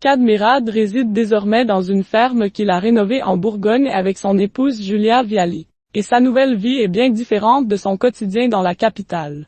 Kad Merad réside désormais dans une ferme qu'il a rénovée en Bourgogne avec son épouse Julia Viali. Et sa nouvelle vie est bien différente de son quotidien dans la capitale.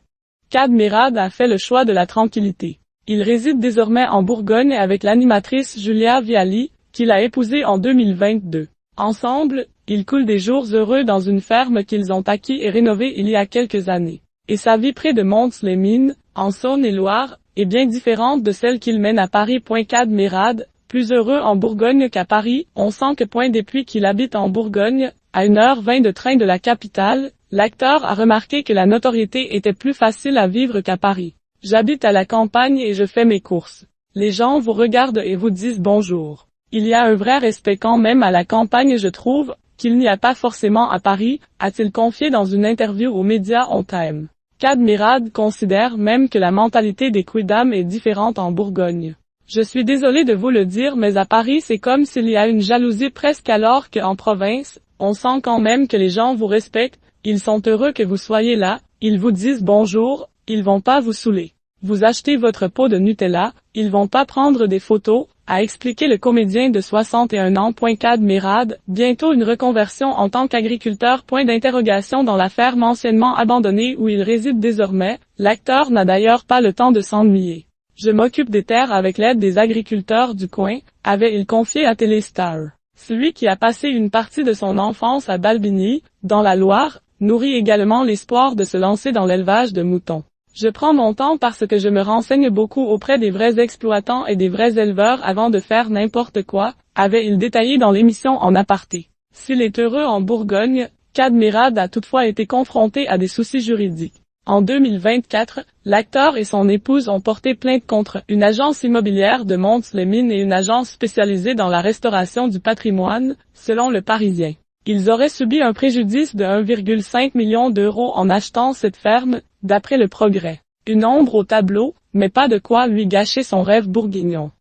Kad Merad a fait le choix de la tranquillité. Il réside désormais en Bourgogne avec l'animatrice Julia Viali, qu'il a épousée en 2022. Ensemble, ils coulent des jours heureux dans une ferme qu'ils ont acquis et rénovée il y a quelques années. Et sa vie près de Mons-les-Mines, en Saône-et-Loire, est bien différente de celle qu'il mène à Paris. Kad Merad, plus heureux en Bourgogne qu'à Paris, on sent que depuis qu'il habite en Bourgogne, à 1h20 de train de la capitale, l'acteur a remarqué que la notoriété était plus facile à vivre qu'à Paris. J'habite à la campagne et je fais mes courses. Les gens vous regardent et vous disent bonjour. Il y a un vrai respect quand même à la campagne, je trouve, qu'il n'y a pas forcément à Paris, a-t-il confié dans une interview aux médias On Time. Kad Merad considère même que la mentalité des quidam est différente en Bourgogne. Je suis désolé de vous le dire, mais à Paris c'est comme s'il y a une jalousie presque, alors qu'en province, on sent quand même que les gens vous respectent, ils sont heureux que vous soyez là, ils vous disent bonjour, ils vont pas vous saouler. Vous achetez votre pot de Nutella, ils vont pas prendre des photos, a expliqué le comédien de 61 ans. Kad Merad, bientôt une reconversion en tant qu'agriculteur. Dans la ferme anciennement abandonnée où il réside désormais, l'acteur n'a d'ailleurs pas le temps de s'ennuyer. Je m'occupe des terres avec l'aide des agriculteurs du coin, avait-il confié à Téléstar. Celui qui a passé une partie de son enfance à Balbigny, dans la Loire, nourrit également l'espoir de se lancer dans l'élevage de moutons. Je prends mon temps parce que je me renseigne beaucoup auprès des vrais exploitants et des vrais éleveurs avant de faire n'importe quoi, avait-il détaillé dans l'émission En Aparté. S'il est heureux en Bourgogne, Kad Merad a toutefois été confronté à des soucis juridiques. En 2024, l'acteur et son épouse ont porté plainte contre une agence immobilière de Mons-les-Mines et une agence spécialisée dans la restauration du patrimoine, selon Le Parisien. Ils auraient subi un préjudice de 1,5 million d'euros en achetant cette ferme, d'après Le Progrès. Une ombre au tableau, mais pas de quoi lui gâcher son rêve bourguignon.